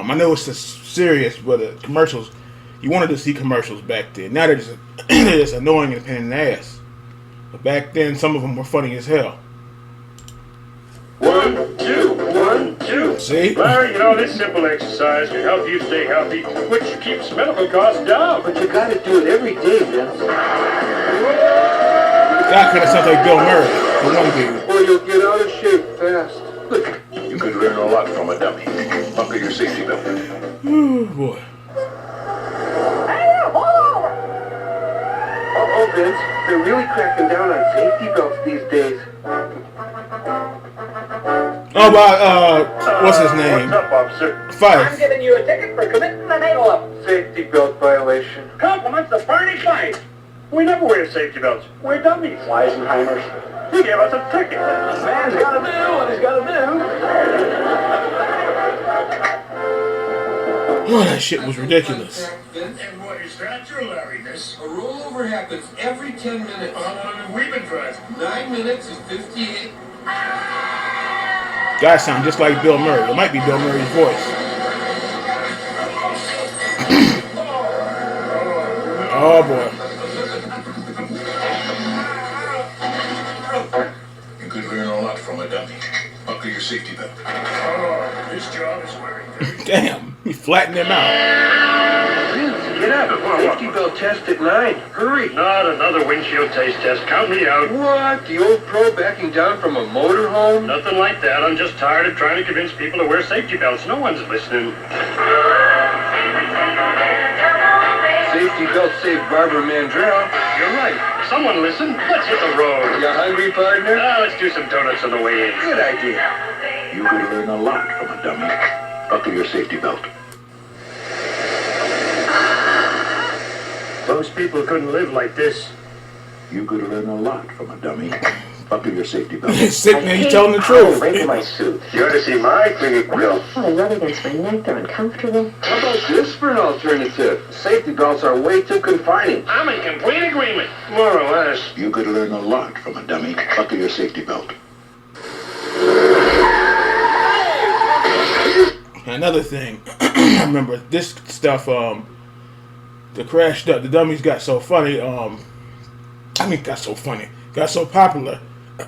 I know it's serious, but commercials. You wanted to see commercials back then. Now they're just, they're just annoying and a pain in the ass. But back then, some of them were funny as hell. 1, 2, 1, 2. See? Larry, you know, this simple exercise can help you stay healthy, which keeps medical costs down. But you gotta do it every day, Vince. That kind of sounds like Bill Murray, the one dude. Or you'll get out of shape fast. Look. You could learn a lot from a dummy. Buckle your safety belt. Oh, boy. Oh, Vince, they're really cracking down on safety belts these days. Oh, what's his name? What's up, officer? Fife. I'm giving you a ticket for committing an antelope. Safety belt violation. Compliments of Barney Fife. We never wear safety belts. We're dummies. Weisenheimers. He gave us a ticket. Man's gotta do what he's gotta do. Oh, that shit was ridiculous. And what is that, your Larryness? A rollover happens every 10 minutes. How long have we been driving? 9 minutes and 58. Guys sound just like Bill Murray. It might be Bill Murray's voice. Oh, boy. You could learn a lot from a dummy. Buckle your safety belt. Oh, this job is wearing very Damn, he flattened him out. Vince, get up. Safety belt test at 9. Hurry. Not another windshield taste test. Count me out. What? The old pro backing down from a motorhome? Nothing like that. I'm just tired of trying to convince people to wear safety belts. No one's listening. Safety belt saved Barbara Mandrell. You're right. Someone listen. Let's hit the road. You hungry, partner? Let's do some donuts on the way in. Good idea. You could learn a lot from a dummy. Buckle your safety belt. Most people couldn't live like this. You could learn a lot from a dummy. Buckle your safety belt. He's sitting there, he's telling the truth. Breaking my suit. You ought to see my clinic bill. Oh, I rub against my neck. They're uncomfortable. How about this for an alternative? Safety belts are way too confining. I'm in complete agreement. More or less. You could learn a lot from a dummy. Buckle your safety belt. Another thing, I remember this stuff, the crash, the dummies got so funny, got so popular.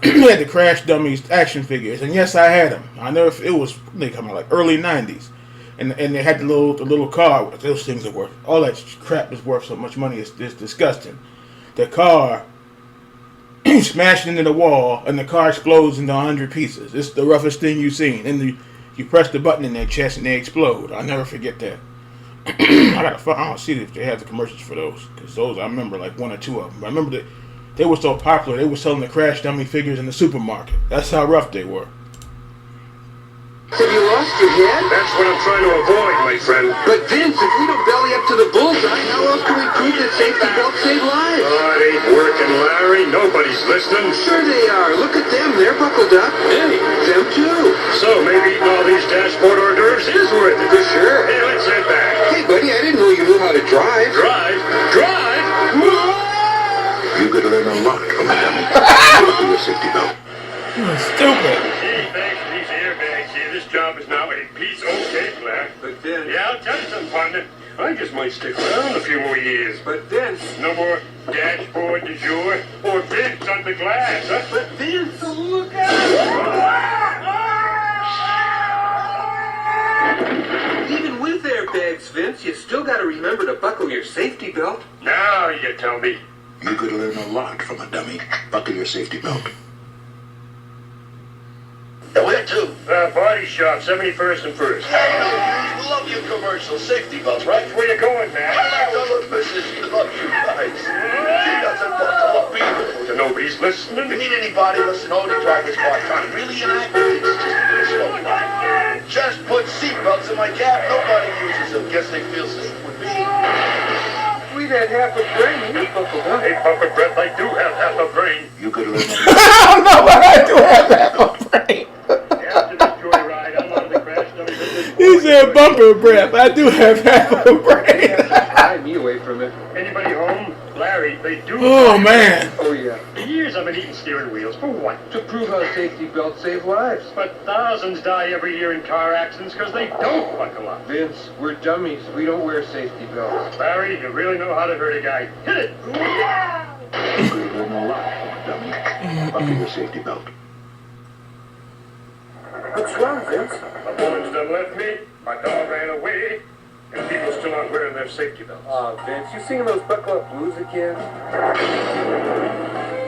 We had the Crash Dummies action figures, and yes, I had them. I know if it was, they come out like early 90s, and they had the little car. Those things are worth, all that crap is worth so much money. It's disgusting. The car smashed into the wall, and the car explodes into 100 pieces. It's the roughest thing you've seen. And you press the button in their chest, and they explode. I'll never forget that. I don't see if they have the commercials for those, because those I remember like one or two of them. But I remember that they were so popular. They were selling the Crash Dummy figures in the supermarket. That's how rough they were. Have you lost your head? That's what I'm trying to avoid, my friend. But Vince, if we don't belly up to the bullseye, how else can we prove that safety belts save lives? Oh, it ain't working, Larry. Nobody's listening. Sure they are. Look at them. They're buckled up. Hey, them too. So maybe eating all these dashboard hors d'oeuvres is worth it. For sure. Hey, let's head back. Hey, buddy, I didn't know you knew how to drive. Drive? You could learn a lot from a dummy. Buckle your safety belt. Stupid. Hey, thanks for these airbags here. This job is now a piece of cake, Larry. But then... Yeah, I'll tell you something, partner. I just might stick around a few more years. But then... No more dashboard du jour or Vince on the glass, huh? But Vince, look out! Even with airbags, Vince, you still gotta remember to buckle your safety belt. Now you tell me. You could learn a lot from a dummy. Buckle your safety belt. Where to? Body shop, 71st and 1st. Hey, love your commercial safety belts, right? Where you going, man? I love the missus. She loves you guys. She doesn't buckle up either. Nobody's listening. If you need anybody, listen, only drivers part-time. Really inaccurate. It's just put seatbelts in my cab. Nobody uses them. Guess they feel safe with me. We've had half a brain. We buckled up. Hey, Papa Breath, I do have half a brain. You could learn a lot. I don't know, but I do have half a brain. After this joyride, I'm on the crash dummy. He said bumper breath. I do have half a brain. Pry me away from it. Anybody home? Larry, they do. Oh, man. Oh, yeah. years I've been eating steering wheels. For what? To prove how safety belts save lives. But thousands die every year in car accidents because they don't buckle up. Vince, we're dummies. We don't wear safety belts. Larry, you really know how to hurt a guy. Hit it! You've learned a lot, dummy. Buckle your safety belt. What's wrong, Vince? My woman's done left me, my dog ran away, and people still aren't wearing their safety belts. Vince, you singing those buckle up blues again?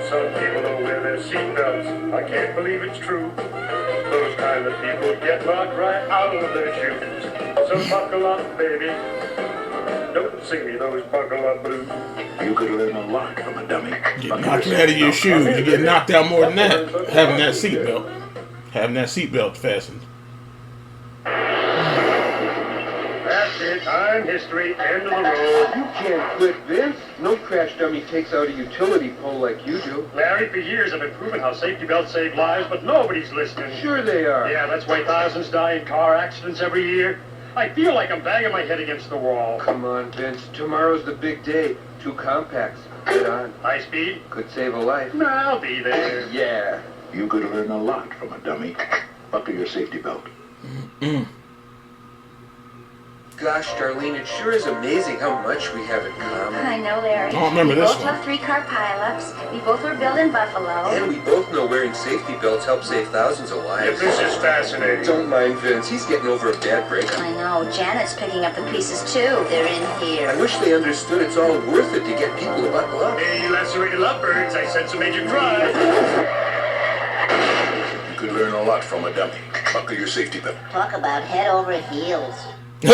Some people don't wear their seatbelts. I can't believe it's true. Those kind of people get knocked right out of their shoes. So buckle up, baby. Don't sing me those buckle up blues. You could learn a lot from a dummy. Get knocked out of your shoes. You get knocked out more than that. Having that seatbelt. Having that seatbelt fastened. That's it. Time, history, end of the road. You can't quit, Vince. No crash dummy takes out a utility pole like you do. Larry, for years I've been proving how safety belts save lives, but nobody's listening. Sure they are. Yeah, that's why thousands die in car accidents every year. I feel like I'm banging my head against the wall. Come on, Vince. Tomorrow's the big day. 2 compacts. Get on. High speed? Could save a life. I'll be there. Yeah. You could learn a lot from a dummy. Buckle your safety belt. Gosh, Darlene, it sure is amazing how much we have in common. I know, Larry. I don't remember we this both one. have 3-car pileups. We both were built in Buffalo. And we both know wearing safety belts help save thousands of Yeah, lives. this is fascinating. Don't mind Vince. He's getting over a bad breakup. I know. Janet's picking up the pieces, too. They're in here. I wish they understood it's all worth it to get people to buckle up. Hey, lacerated lovebirds, I sense a major cry. You could learn a lot from a dummy. Buckle your safety belt. Talk about head over heels. We're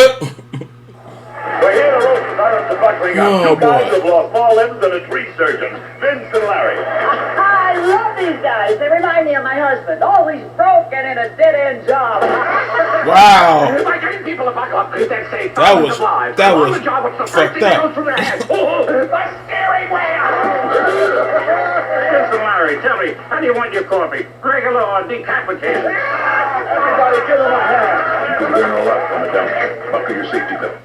here to roast the buckling up. Oh, Two guys boy. who've lost small limbs and a tree surgeon, Vince and Larry. I love these guys. They remind me of my husband. Always broken in a dead-end job. Wow. By getting people to buckle up, they save That was lives. that was On the job, what's the first fucked thing that goes up. through their head? Oh, the steering wheel. Vince and Larry, tell me, how do you want your coffee? Regular or decapitated? Everybody give them a hand. You could learn a lot from a dummy. Buckle your safety belt.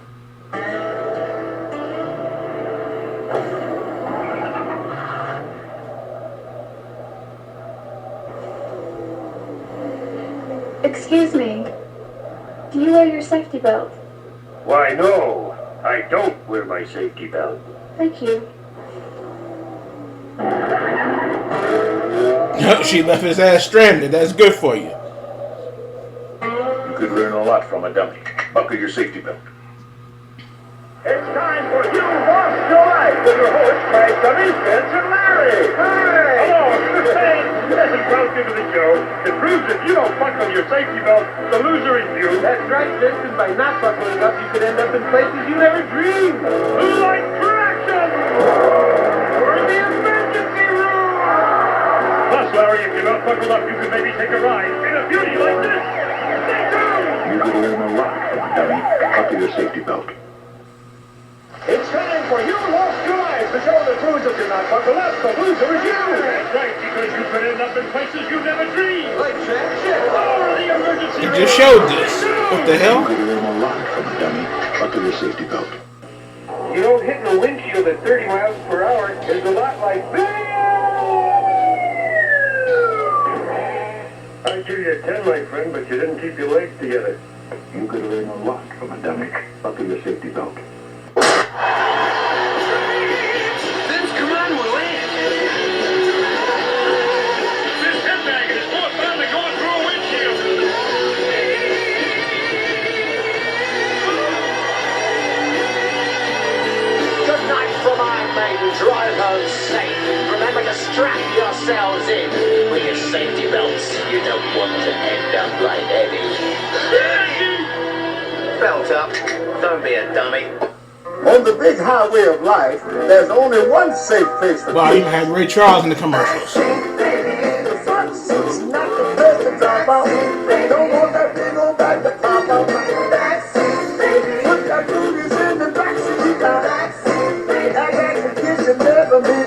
Excuse me. Do you wear your safety belt? Why, no, I don't wear my safety belt. Thank you. She left his ass stranded. That's good for you. You could learn a lot from a dummy. Buckle your safety belt. It's time for You Lost Your Life with your hosts, Craig Dummies, Vince and Larry. Hey! Hello, hey! Listen, welcome to the show. It proves if you don't buckle your safety belt, the loser is you. That's right, Vince, and by not buckling up, you could end up in places you never dreamed. Like traction! Or the emergency room. Plus, Larry, if you're not buckled up, you could maybe take a ride in a beauty like this. Stay tuned! You could learn a lot from a dummy. Buckle your safety belt. It's time for You Lost Your Life to show the crews if you're not buckled up, the loser is you. That's right, because you could end up in places you never dreamed. Like traction. Or the emergency He room. just showed this. What the You hell? could learn a lot from a dummy. Buckle your safety belt. You know, hitting a windshield at 30 miles per hour is a lot like I'd give you a 10, my friend, but you didn't keep your legs together. You could learn a lot from a dummy. Buckle your safety belt. Vince, come on, we'll land. This headbag is more fun than going through a windshield. Good night from Iron Maiden. Drive home safe. Remember to strap yourselves in with your safety belts. You don't want to end up like Eddie. Belt up. Don't be a dummy. On the big highway of life, there's only one safe place for Wow, you kids. had Ray Charles in the commercials. The front seat's not the place to drop out. Don't want that big old bag to pop out. Put that booties in the back seat. That bag of kids you never meet.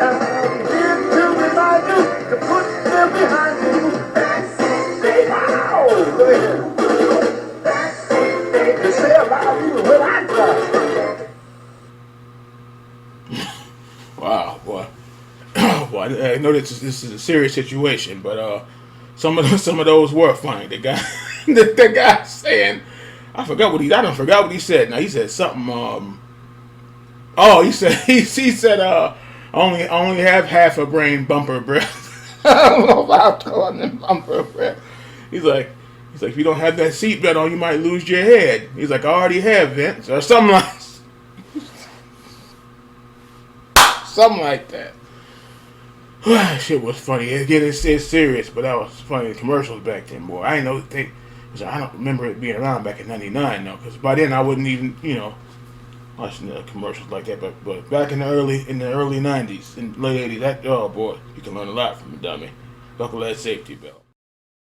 Give to remind you to put them behind you. Wow! Go ahead. They say about you when I drive. Wow, boy. Boy, I know this is a serious situation, but some of those were funny. The guy, the guy saying, I forgot what he said. Now he said something. He said I only have half a brain, bumper breath. I don't know about calling him bumper breath. He's like, if you don't have that seatbelt on, you might lose your head. He's like, I already have, Vince, or something like that. Shit was funny. Again, it's serious, but that was funny. The commercials back then, boy. I don't remember it being around back in '99, though, because by then I wouldn't even, watching the commercials like that. But back in the early '90s and late '80s, oh boy, you can learn a lot from a dummy. Buckle that safety belt.